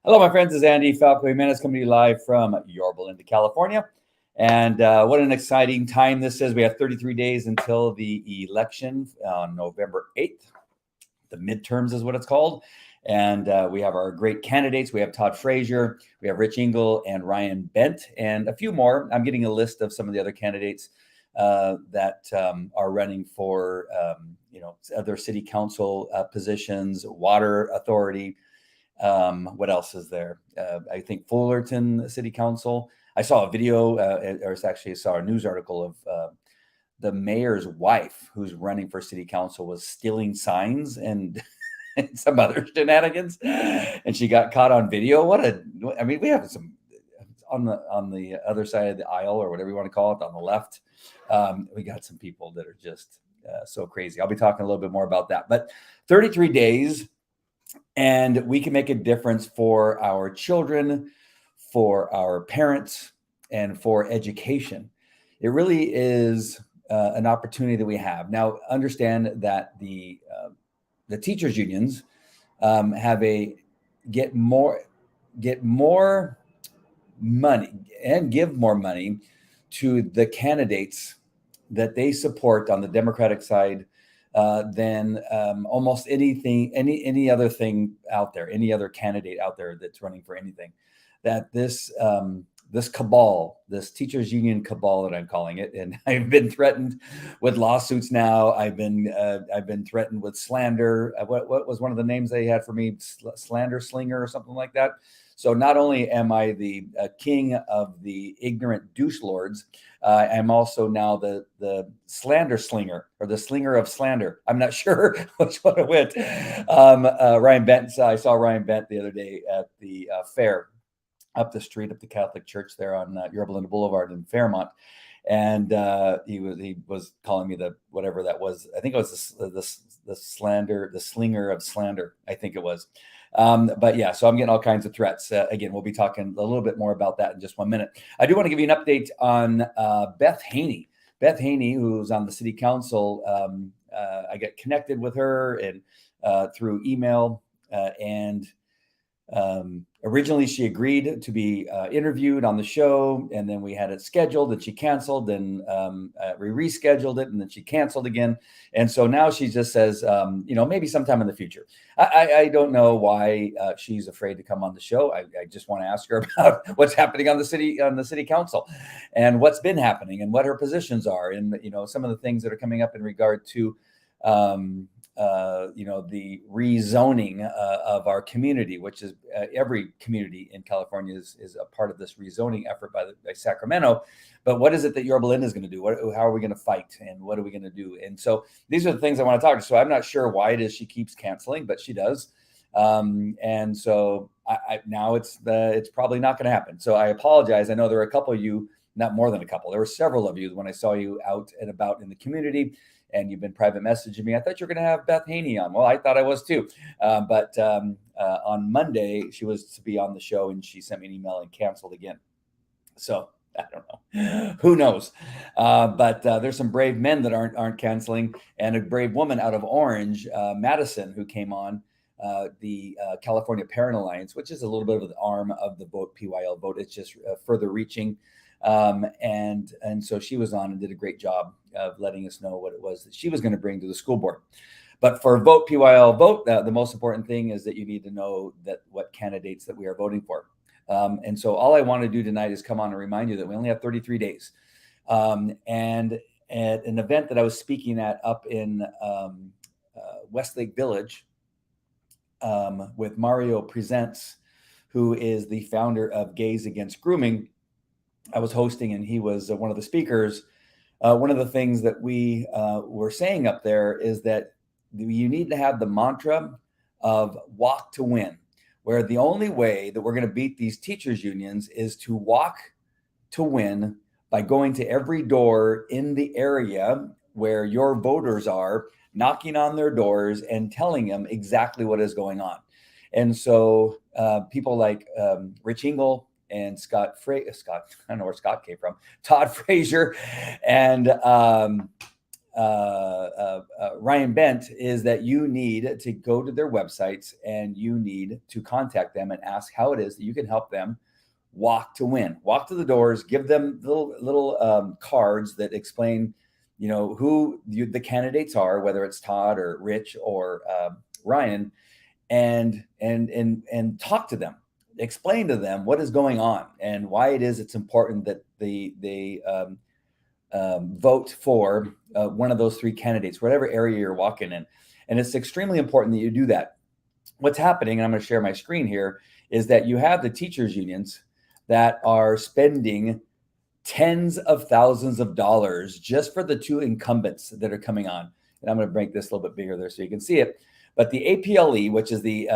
Hello, my friends. This is Andy Falco Jimenez coming to you live from Yorba Linda, California. And what an exciting time this is. We have 33 days until the election on November 8th. The midterms is what it's called. And we have our great candidates. We have Todd Frazier, we have Rich Engel and Ryan Bent, and a few more. I'm getting a list of some of the other candidates that are running for, other city council positions, water authority. What else is there? I think Fullerton City Council. I saw a video, or actually I saw a news article of the mayor's wife who's running for city council was stealing signs and some other shenanigans, and she got caught on video. We have some on the other side of the aisle, or whatever you want to call it, on the left. We got some people that are just so crazy. I'll be talking a little bit more about that. But 33 days. And we can make a difference for our children, for our parents, and for education. It really is an opportunity that we have. Now, understand that the teachers' unions get more money and give more money to the candidates that they support on the Democratic side than almost any other thing out there, any other candidate out there that's running for anything. That this cabal, this teachers union cabal that I'm calling it, and I've been threatened with lawsuits now. I've been threatened with slander. What was one of the names they had for me? Slander slinger or something like that. So not only am I the king of the ignorant douche lords, I'm also now the slander slinger, or the slinger of slander. I'm not sure which one it went. Ryan Bent. I saw Ryan Bent the other day at the fair up the street of the Catholic Church there on Yorba Linda Boulevard in Fairmont, and he was calling me the whatever that was. I think it was the slinger of slander. I think it was. But yeah, so I'm getting all kinds of threats. Again, we'll be talking a little bit more about that in just 1 minute. I do want to give you an update on Beth Haney. Beth Haney, who's on the city council. I got connected with her and through email, and originally she agreed to be interviewed on the show, and then we had it scheduled, and she canceled, and we rescheduled it, and then she canceled again. And so now she just says, maybe sometime in the future. I don't know why she's afraid to come on the show. I just want to ask her about what's happening on the city council, and what's been happening, and what her positions are, and some of the things that are coming up in regard to the rezoning of our community, which is every community in California is a part of this rezoning effort by Sacramento. But what is it that Yorba Linda is going to do? How are we going to fight, and what are we going to do? And so these are the things I want to talk to. So I'm not sure why it is she keeps canceling, but she does. And so now it's probably not going to happen. So I apologize. I know there are a couple of you, not more than a couple. There were several of you when I saw you out and about in the community, and you've been private messaging me. I thought you were going to have Beth Haney on. Well, I thought I was too. But on Monday, she was to be on the show, and she sent me an email and canceled again. So I don't know. Who knows? But there's some brave men that aren't canceling, and a brave woman out of Orange, Madison, who came on the California Parent Alliance, which is a little bit of the arm of the Vote, PYL Vote. It's just further reaching. And so she was on and did a great job of letting us know what it was that she was going to bring to the school board. But for Vote, PYL Vote, the most important thing is that you need to know what candidates that we are voting for. And so all I want to do tonight is come on and remind you that we only have 33 days. And at an event that I was speaking at up in Westlake Village with Mario Presents, who is the founder of Gays Against Grooming, I was hosting, and he was one of the speakers. One of the things that we were saying up there is that you need to have the mantra of walk to win. where the only way that we're going to beat these teachers unions is to walk to win by going to every door in the area where your voters are, knocking on their doors and telling them exactly what is going on. And so people like Rich Engel and Scott, I don't know where Scott came from, Todd Frazier, and Ryan Bent, is that you need to go to their websites and you need to contact them and ask how it is that you can help them walk to win. Walk to the doors, give them little cards that explain, who the candidates are, whether it's Todd or Rich or Ryan, and talk to them, explain to them what is going on and why it is it's important that they vote for one of those three candidates, whatever area you're walking in. And it's extremely important that you do that. What's happening, and I'm going to share my screen here, is that you have the teachers unions that are spending tens of thousands of dollars just for the two incumbents that are coming on. And I'm going to make this a little bit bigger there so you can see it. But the APLE, which is the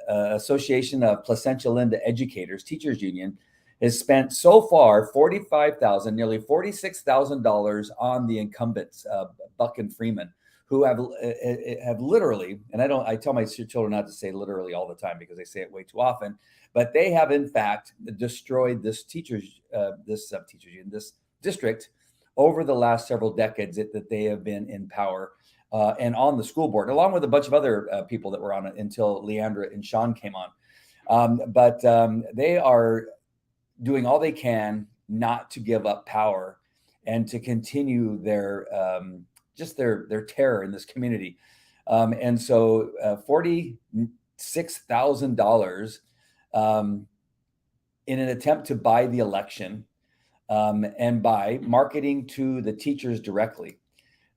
Association of Placentia Linda Educators, Teachers Union, has spent so far $45,000, nearly $46,000 on the incumbents, Buck and Freeman, who have literally, and I tell my children not to say literally all the time because they say it way too often, but they have in fact destroyed this this district over the last several decades that they have been in power and on the school board, along with a bunch of other people that were on it until Leandra and Sean came on. But they are doing all they can not to give up power and to continue their terror in this community. And so $46,000 in an attempt to buy the election and by marketing to the teachers directly.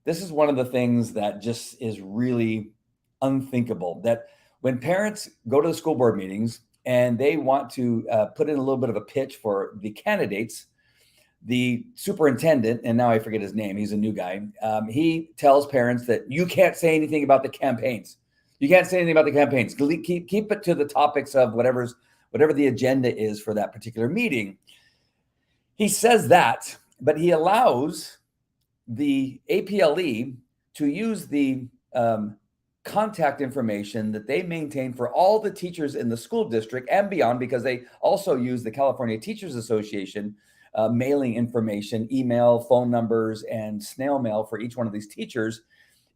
This is one of the things that just is really unthinkable, that when parents go to the school board meetings and they want to put in a little bit of a pitch for the candidates, the superintendent, and now I forget his name, he's a new guy, he tells parents that you can't say anything about the campaigns. You can't say anything about the campaigns. Keep it to the topics of whatever the agenda is for that particular meeting. He says that, but he allows the APLE to use the contact information that they maintain for all the teachers in the school district and beyond, because they also use the California Teachers Association mailing information, email, phone numbers, and snail mail for each one of these teachers,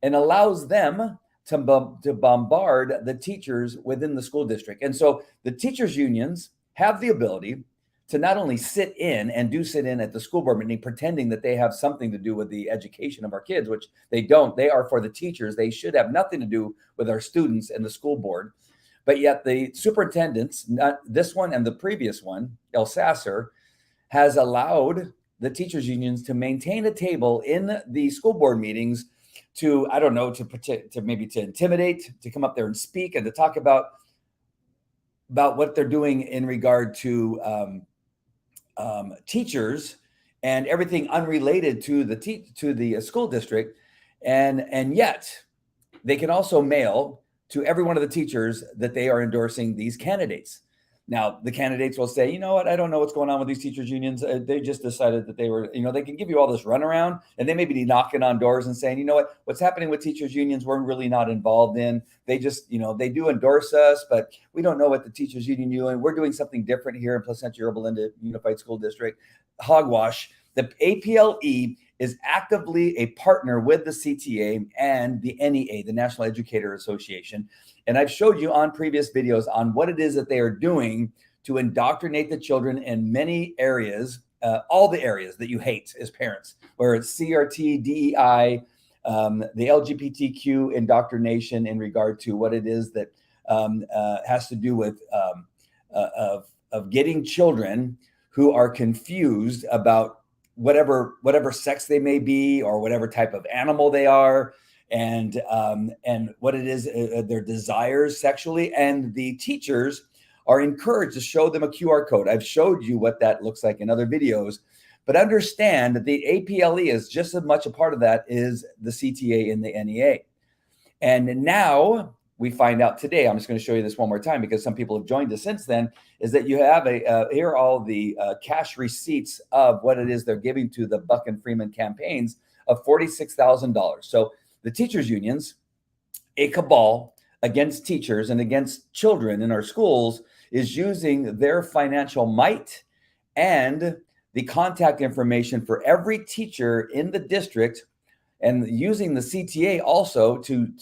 and allows them to bombard the teachers within the school district. And so the teachers unions have the ability to not only sit in at the school board meeting, pretending that they have something to do with the education of our kids, which they don't. They are for the teachers. They should have nothing to do with our students and the school board. But yet the superintendents, not this one and the previous one, El Sasser, has allowed the teachers unions to maintain a table in the school board meetings to, I don't know, to maybe to intimidate, to come up there and speak and to talk about what they're doing in regard to teachers and everything unrelated to the school district, and yet they can also mail to every one of the teachers that they are endorsing these candidates. Now, the candidates will say, you know what, I don't know what's going on with these teachers unions. They just decided that they were, they can give you all this runaround, and they may be knocking on doors and saying, you know what's happening with teachers unions, we're really not involved in. They just, they do endorse us, but we don't know what the teachers union do, and we're doing something different here in Placentia Yorba Linda Unified School District. Hogwash. The APLE is actively a partner with the CTA and the NEA, the National Educator Association. And I've showed you on previous videos on what it is that they are doing to indoctrinate the children in many areas, all the areas that you hate as parents, where it's CRT, DEI, the LGBTQ indoctrination in regard to what it is that has to do with of getting children who are confused about whatever sex they may be or whatever type of animal they are, and what it is, their desires sexually. And the teachers are encouraged to show them a QR code. I've showed you what that looks like in other videos, but understand that the APLE is just as much a part of that as the CTA and the NEA. And now we find out today, I'm just going to show you this one more time because some people have joined us since then, is that you have here are all the cash receipts of what it is they're giving to the Buck and Freeman campaigns of $46,000. So the teachers unions, a cabal against teachers and against children in our schools, is using their financial might and the contact information for every teacher in the district, and using the CTA also to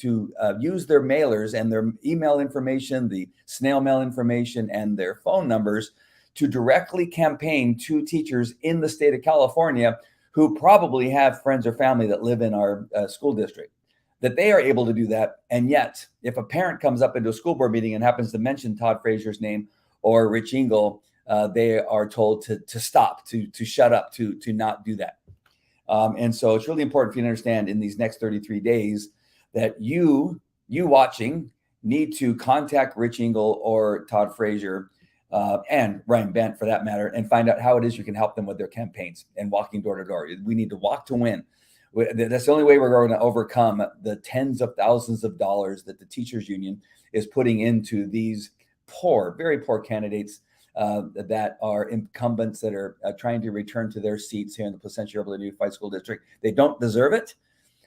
use their mailers and their email information, the snail mail information, and their phone numbers to directly campaign to teachers in the state of California who probably have friends or family that live in our school district, that they are able to do that. And yet, if a parent comes up into a school board meeting and happens to mention Todd Frazier's name or Rich Engel, they are told to stop, to shut up, to not do that. And so it's really important for you to understand in these next 33 days that you watching need to contact Rich Engel or Todd Frazier and Ryan Bent for that matter, and find out how it is you can help them with their campaigns and walking door to door. We need to walk to win. That's the only way we're going to overcome the tens of thousands of dollars that the teachers union is putting into these poor, very poor candidates that are incumbents that are trying to return to their seats here in the Placentia Yorba Linda Unified School District. They don't deserve it.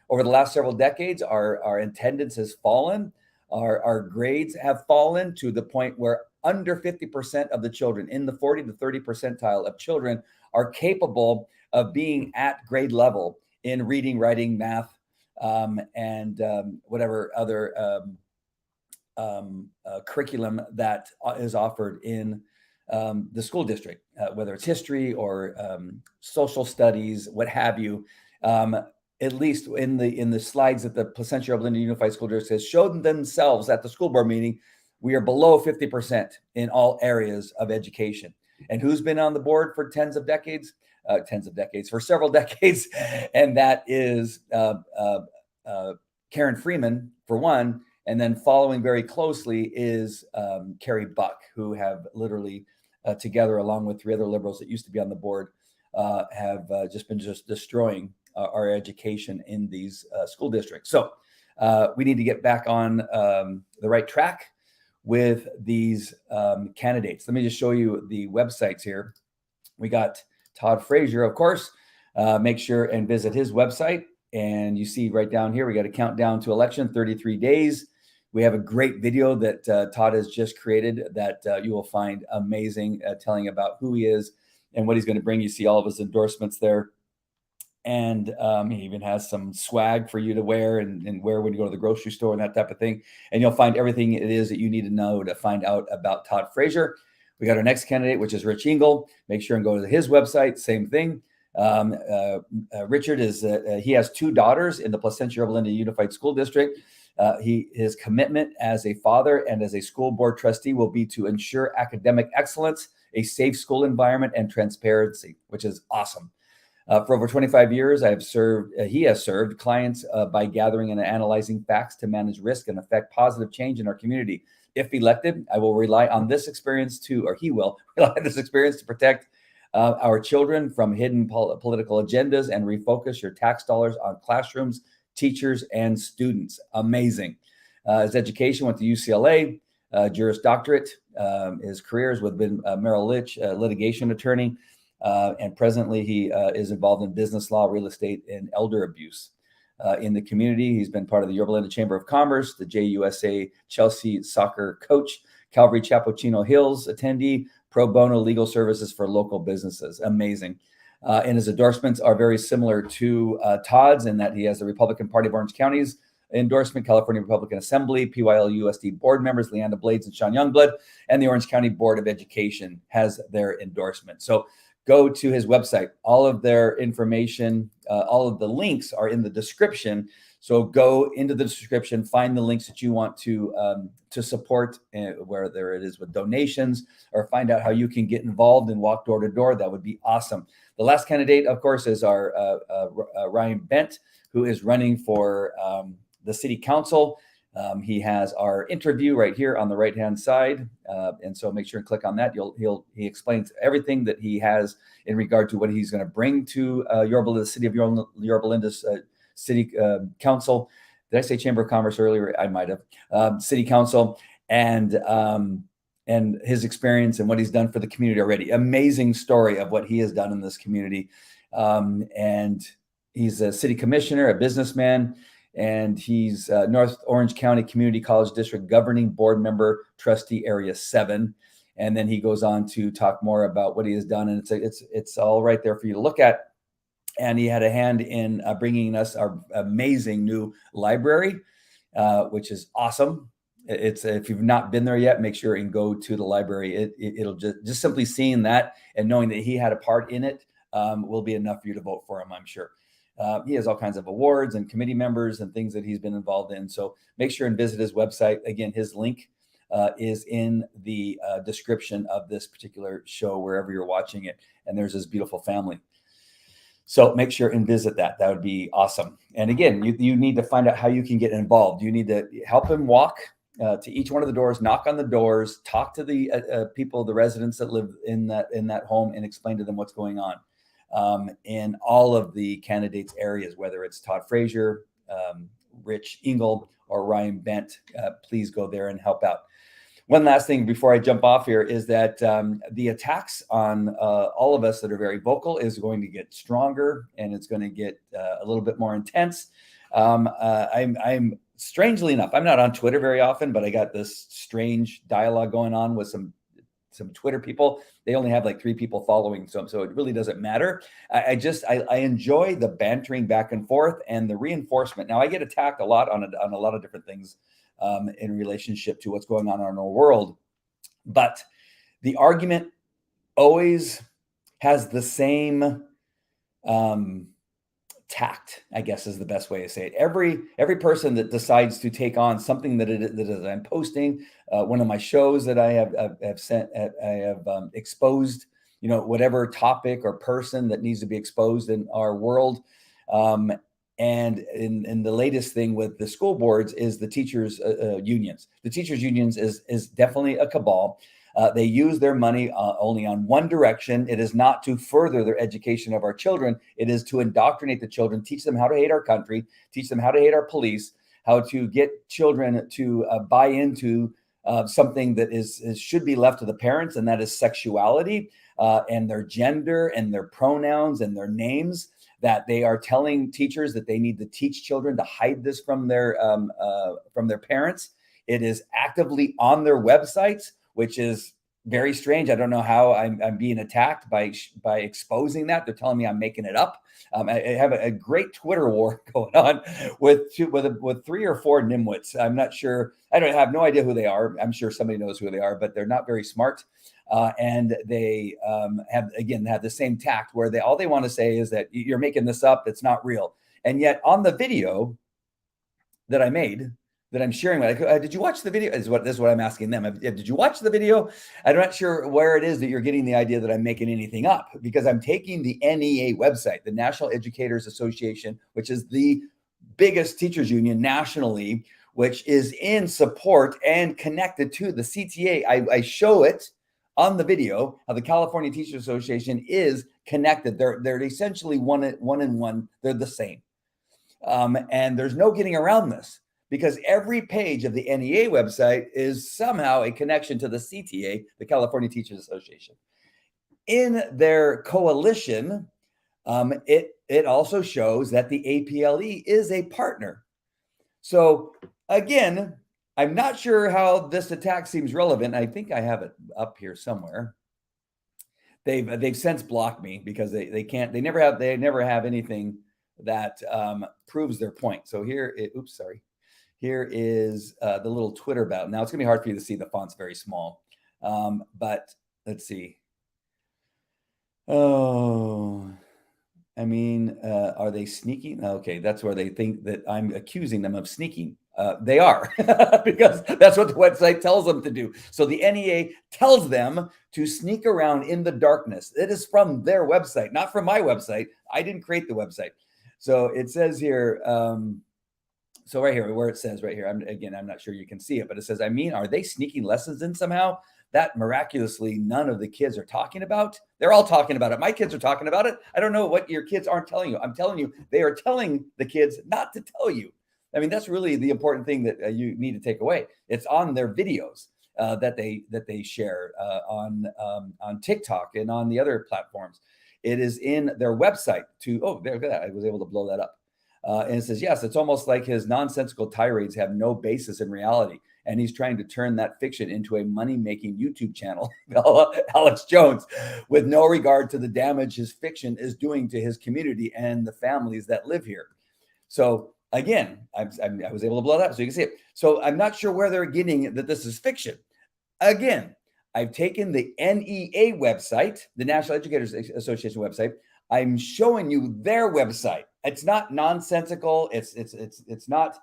Over the last several decades, our attendance has fallen. Our grades have fallen to the point where under 50% of the children, in the 40 to 30 percentile of children, are capable of being at grade level in reading, writing, math, and whatever other curriculum that is offered in the school district, whether it's history or social studies, what have you. At least in the slides that the Placentia Yorba Linda Unified School District has showed themselves at the school board meeting, we are below 50% in all areas of education. And who's been on the board for for several decades, and that is Karen Freeman for one, and then following very closely is Carrie Buck, who have literally together, along with three other liberals that used to be on the board, have just been destroying our education in these school districts. So we need to get back on the right track with these candidates. Let me just show you the websites here. We got Todd Frazier, of course. Make sure and visit his website. And you see right down here, we got a countdown to election, 33 days. We have a great video that Todd has just created that you will find amazing, telling about who he is and what he's going to bring. You see all of his endorsements there. And he even has some swag for you to wear and wear when you go to the grocery store and that type of thing. And you'll find everything it is that you need to know to find out about Todd Frazier. We got our next candidate, which is Rich Engel. Make sure and go to his website. Same thing. Richard is he has two daughters in the Placentia Yorba Linda Unified School District. His commitment as a father and as a school board trustee will be to ensure academic excellence, a safe school environment, and transparency, which is awesome. For over 25 years, he has served clients by gathering and analyzing facts to manage risk and affect positive change in our community. If elected, I will rely on this experience he will rely on this experience to protect our children from hidden political agendas and refocus your tax dollars on classrooms, teachers, and students. Amazing. His education went to UCLA, Juris Doctorate. His career has been Merrill Lynch, litigation attorney. And presently he is involved in business law, real estate, and elder abuse. In the community, he's been part of the Yorba Linda Chamber of Commerce, the JUSA Chelsea soccer coach, Calvary Chappuccino Hills attendee, pro bono legal services for local businesses. Amazing. And his endorsements are very similar to Todd's in that he has the Republican Party of Orange County's endorsement, California Republican Assembly, PYL USD board members, Leanda Blades and Sean Youngblood, and the Orange County Board of Education has their endorsement. So go to his website. All of their information, all of the links are in the description. So go into the description, find the links that you want to support, whether it is with donations or find out how you can get involved and walk door to door. That would be awesome. The last candidate, of course, is our Ryan Bent, who is running for the city council. He has our interview right here on the right-hand side. And so make sure and click on that. He explains everything that he has in regard to what he's going to bring to the city of Yorba Linda's city council. Did I say Chamber of Commerce earlier? I might have. City Council, and his experience and what he's done for the community already. Amazing story of what he has done in this community. And he's a city commissioner, a businessman, and he's North Orange County Community College District governing board member, trustee area 7. And then he goes on to talk more about what he has done, and it's all right there for you to look at. And he had a hand in bringing us our amazing new library, which is awesome. It's if you've not been there yet, make sure and go to the library. It'll just simply seeing that and knowing that he had a part in it will be enough for you to vote for him, I'm sure. He has all kinds of awards and committee members and things that he's been involved in. So make sure and visit his website. Again, his link is in the description of this particular show, wherever you're watching it. And there's his beautiful family. So make sure and visit that. That would be awesome. And again, you need to find out how you can get involved. You need to help him walk to each one of the doors, knock on the doors, talk to the people, the residents that live in that home, and explain to them what's going on in all of the candidates' areas, whether it's Todd Frazier, Rich Engel, or Ryan Bent. Please go there and help out. One last thing before I jump off here is that the attacks on all of us that are very vocal is going to get stronger, and it's going to get a little bit more intense. I'm strangely enough, I'm not on Twitter very often, but I got this strange dialogue going on with some Twitter people. They only have like 3 people following, so it really doesn't matter. I enjoy the bantering back and forth and the reinforcement. Now I get attacked a lot on a lot of different things in relationship to what's going on in our world. But the argument always has the same tact, I guess is the best way to say it. Every person that decides to take on something that I'm posting, one of my shows that I have exposed, whatever topic or person that needs to be exposed in our world. And in the latest thing with the school boards is the teachers' unions. The teachers' unions is definitely a cabal. They use their money only on one direction. It is not to further their education of our children. It is to indoctrinate the children, teach them how to hate our country, teach them how to hate our police, how to get children to buy into something that should be left to the parents, and that is sexuality and their gender and their pronouns and their names. That they are telling teachers that they need to teach children to hide this from their parents. It is actively on their websites, which is very strange. I don't know how I'm being attacked by exposing that. They're telling me I'm making it up. I have a great Twitter war going on with 3 or 4 nimwits. I'm not sure. I have no idea who they are. I'm sure somebody knows who they are, but they're not very smart. And they have the same tact where all they want to say is that you're making this up. It's not real. And yet on the video that I made, that I'm sharing, did you watch the video? This is what I'm asking them. Did you watch the video? I'm not sure where it is that you're getting the idea that I'm making anything up, because I'm taking the NEA website, the National Educators Association, which is the biggest teachers union nationally, which is in support and connected to the CTA. I show it on the video how the California Teachers Association is connected. They're essentially one in one. They're the same. And there's no getting around this, because every page of the NEA website is somehow a connection to the CTA, the California Teachers Association. In their coalition, it also shows that the APLE is a partner. So again, I'm not sure how this attack seems relevant. I think I have it up here somewhere. They've since blocked me because they never have anything that proves their point. So here, here is the little Twitter about. Now it's gonna be hard for you to see. The font's very small, but let's see. Oh, I mean, are they sneaking? Okay, that's where they think that I'm accusing them of sneaking. They are, because that's what the website tells them to do. So the NEA tells them to sneak around in the darkness. It is from their website, not from my website. I didn't create the website. So it says here, so right here, where it says right here, I'm not sure you can see it, but it says, are they sneaking lessons in somehow that miraculously none of the kids are talking about? They're all talking about it. My kids are talking about it. I don't know what your kids aren't telling you. I'm telling you, they are telling the kids not to tell you. I mean, that's really the important thing that you need to take away. It's on their videos that they share on TikTok and on the other platforms. It is in their website too. Oh, there, look at that. I was able to blow that up. And it says, yes, it's almost like his nonsensical tirades have no basis in reality. And he's trying to turn that fiction into a money-making YouTube channel, Alex Jones, with no regard to the damage his fiction is doing to his community and the families that live here. So again, I was able to blow that up so you can see it. So I'm not sure where they're getting that this is fiction. Again, I've taken the NEA website, the National Educators Association website. I'm showing you their website. It's not nonsensical. It's not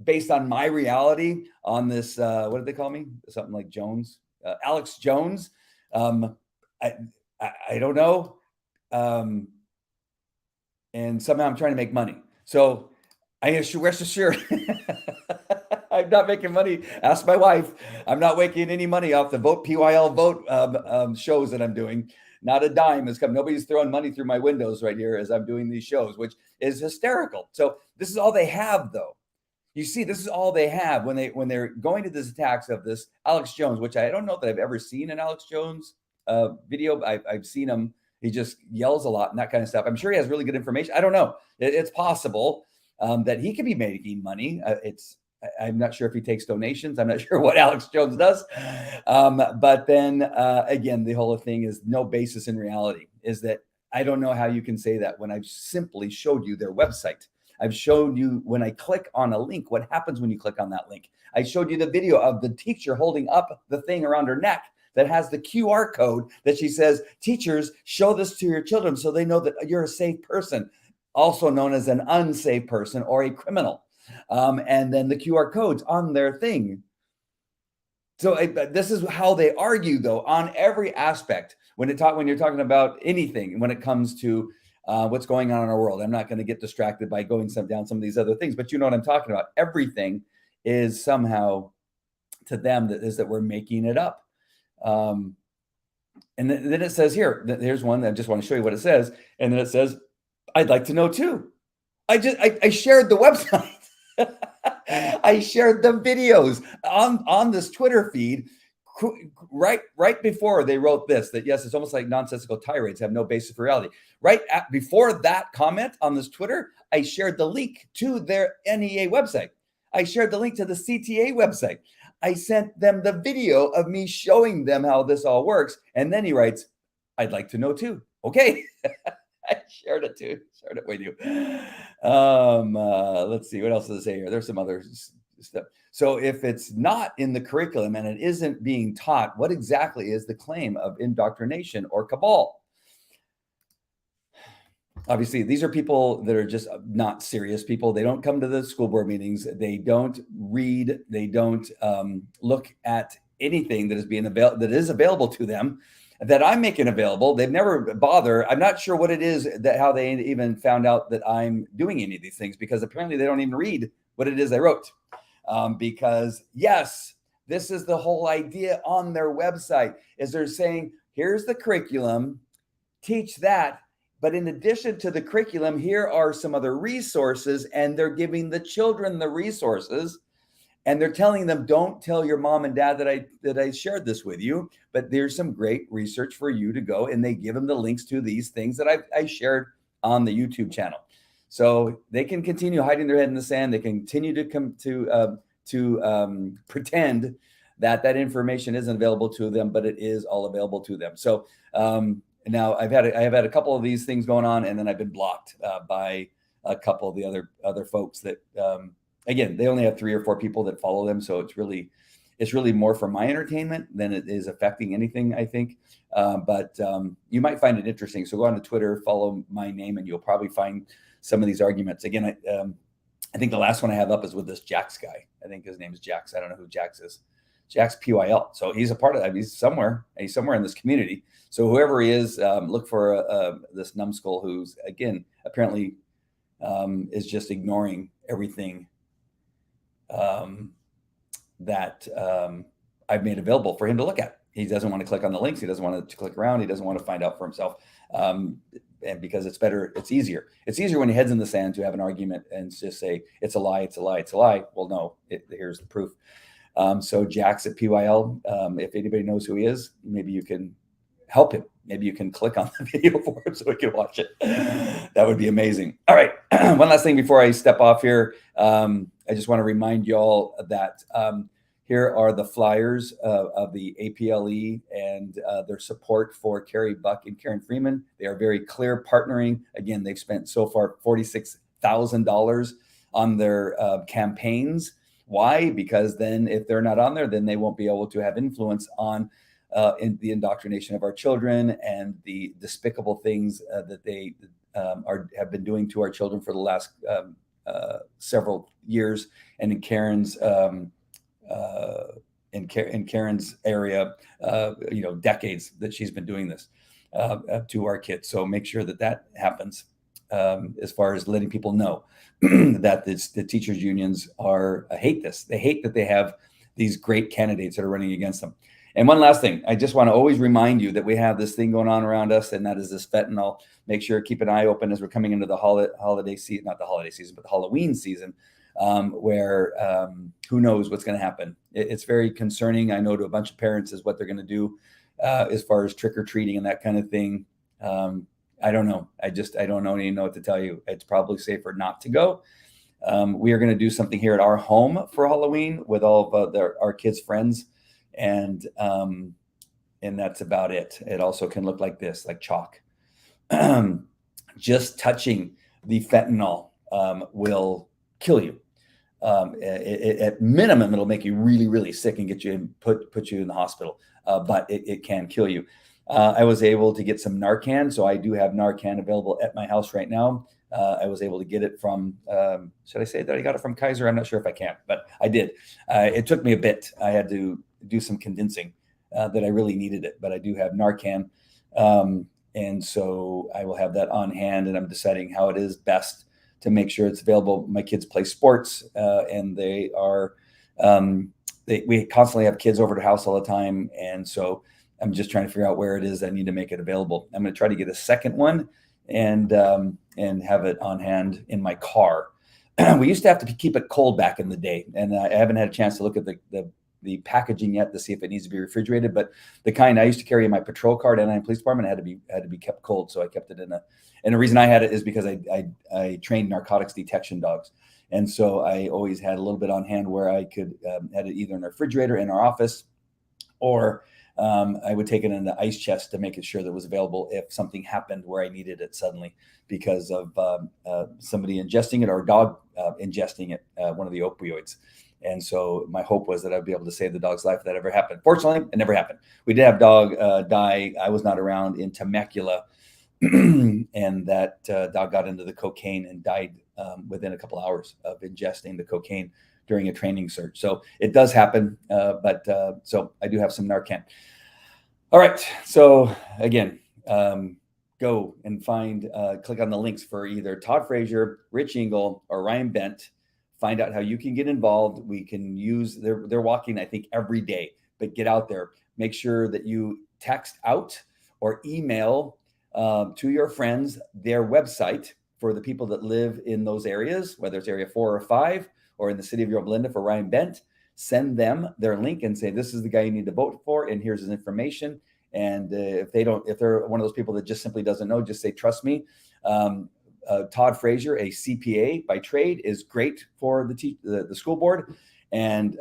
based on my reality on this. What did they call me? Something like Jones, Alex Jones. I don't know. And somehow I'm trying to make money. So I rest assured, I'm not making money. Ask my wife. I'm not making any money off the PYL Vote shows that I'm doing. Not a dime has come. Nobody's throwing money through my windows right here as I'm doing these shows, which is hysterical. So this is all they have, though. You see, this is all they have when they're going to these attacks of this Alex Jones, which I don't know that I've ever seen an Alex Jones video. I've seen him. He just yells a lot and that kind of stuff. I'm sure he has really good information. I don't know. It's possible that he could be making money. I'm not sure if he takes donations. I'm not sure what Alex Jones does. But then again, the whole thing is no basis in reality. Is that I don't know how you can say that when I've simply showed you their website. I've showed you when I click on a link, what happens when you click on that link. I showed you the video of the teacher holding up the thing around her neck that has the QR code that she says, teachers, show this to your children so they know that you're a safe person, also known as an unsafe person or a criminal. And then the QR codes on their thing. So this is how they argue, though, on every aspect when you're talking about anything, when it comes to what's going on in our world. I'm not going to get distracted by going down some of these other things, but you know what I'm talking about. Everything is somehow to them that we're making it up. And then it says here's one that I just want to show you what it says. And then it says, I'd like to know too. I shared the website. I shared the videos on this Twitter feed right before they wrote this, that yes, it's almost like nonsensical tirades have no basis for reality. Before that comment on this Twitter, I shared the link to their NEA website. I shared the link to the CTA website. I sent them the video of me showing them how this all works. And then he writes, I'd like to know too. Okay. I shared it too. Shared it with you. Let's see. What else does it say here? There's some other stuff. So if it's not in the curriculum and it isn't being taught, what exactly is the claim of indoctrination or cabal? Obviously, these are people that are just not serious people. They don't come to the school board meetings. They don't read. They don't look at anything that is available to them that I'm making available. They've never bothered. I'm not sure what it is how they even found out that I'm doing any of these things, because apparently they don't even read what it is I wrote. Because yes, this is the whole idea on their website is they're saying, here's the curriculum, teach that. But in addition to the curriculum, here are some other resources, and they're giving the children the resources, and they're telling them, don't tell your mom and dad that I shared this with you, but there's some great research for you to go. And they give them the links to these things that I shared on the YouTube channel. So they can continue hiding their head in the sand. They continue to come to pretend that information isn't available to them, but it is all available to them. So now I have had a couple of these things going on, and then I've been blocked by a couple of the other folks that again, they only have 3 or 4 people that follow them. So it's really more for my entertainment than it is affecting anything, I think. But you might find it interesting. So go on to Twitter, follow my name, and you'll probably find some of these arguments. Again, I think the last one I have up is with this Jax guy. I think his name is Jax. I don't know who Jax is. Jax PYL. So he's a part of that. He's somewhere in this community. So whoever he is, look for this numbskull who's, again, apparently is just ignoring everything that I've made available for him to look at. He doesn't want to click on the links. He doesn't want to click around. He doesn't want to find out for himself. and because it's better, it's easier. It's easier when your head's in the sand to have an argument and just say it's a lie, it's a lie, it's a lie. Well, no, here's the proof. So Jack's at PYL. If anybody knows who he is, maybe you can help him. Maybe you can click on the video for him so we can watch it. That would be amazing. All right. One last thing before I step off here. I just want to remind y'all that here are the flyers of the APLE and their support for Carrie Buck and Karen Freeman. They are very clear partnering. Again, they've spent so far $46,000 on their campaigns. Why? Because then if they're not on there, then they won't be able to have influence on in the indoctrination of our children and the despicable things that they have been doing to our children for the last several years. And in Karen's Karen's area, decades that she's been doing this to our kids. So make sure that happens as far as letting people know that the teachers unions hate this. They hate that they have these great candidates that are running against them. And one last thing, I just want to always remind you that we have this thing going on around us, and that is this fentanyl. Make sure, keep an eye open as we're coming into the holiday season, not the holiday season, but the Halloween season, where who knows what's going to happen. It's very concerning. I know to a bunch of parents is what they're going to do as far as trick-or-treating and that kind of thing. I don't know. I don't even know what to tell you. It's probably safer not to go. We are going to do something here at our home for Halloween with all of our kids' friends. And that's about it. It also can look like this, like chalk. Just touching the fentanyl will kill you. At minimum, it'll make you really, really sick and get you and put you in the hospital. But it can kill you. I was able to get some Narcan, so I do have Narcan available at my house right now. I was able to get it from, should I say that I got it from Kaiser? I'm not sure if I can, but I did. It took me a bit. I had to do some condensing that I really needed it, but I do have Narcan. And so I will have that on hand, and I'm deciding how it is best to make sure it's available. My kids play sports and they are, we constantly have kids over to the house all the time. And so I'm just trying to figure out where it is I need to make it available. I'm going to try to get a second one and have it on hand in my car. We used to have to keep it cold back in the day, and I haven't had a chance to look at the packaging yet to see if it needs to be refrigerated. But the kind I used to carry in my patrol car at Anaheim Police Department had to be kept cold, so I kept it in a. And the reason I had it is because I trained narcotics detection dogs, and so I always had a little bit on hand where I could had it either in the refrigerator in our office, or I would take it in the ice chest to make it sure that it was available if something happened where I needed it suddenly because of somebody ingesting it or a dog ingesting it, one of the opioids. And so my hope was that I'd be able to save the dog's life if that ever happened. Fortunately, it never happened. We did have dog die. I was not around in Temecula, and that dog got into the cocaine and died within a couple hours of ingesting the cocaine during a training search. So it does happen, but so I do have some Narcan. All right. So again, go and find, click on the links for either Todd Frazier, Rich Engel, or Ryan Bent. Find out how you can get involved. We can use, they're walking, I think, every day, but get out there. Make sure that you text out or email to your friends their website for the people that live in those areas, whether it's area 4 or 5, or in the city of Yorba Linda for Ryan Bent. Send them their link and say, this is the guy you need to vote for, and here's his information. And if they're one of those people that just simply doesn't know, just say, trust me. Todd Frazier, a CPA by trade, is great for the school board. And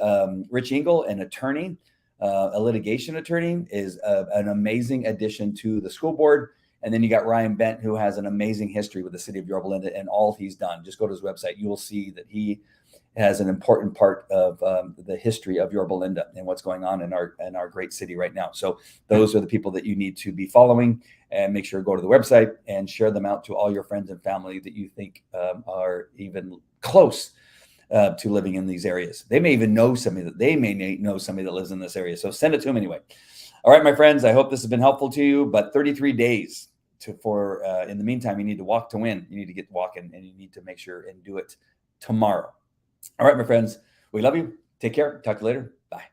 Rich Engel, an attorney, a litigation attorney, is an amazing addition to the school board. And then you got Ryan Bent, who has an amazing history with the city of Yorba Linda and all he's done. Just go to his website. You will see that he has an important part of the history of Yorba Linda and what's going on in our great city right now. So those are the people that you need to be following, and make sure to go to the website and share them out to all your friends and family that you think are even close to living in these areas. They may even know somebody that lives in this area. So send it to them anyway. All right, my friends, I hope this has been helpful to you, but 33 days in the meantime, you need to walk to win. You need to get walking, and you need to make sure and do it tomorrow. All right, my friends, we love you. Take care. Talk to you later. Bye.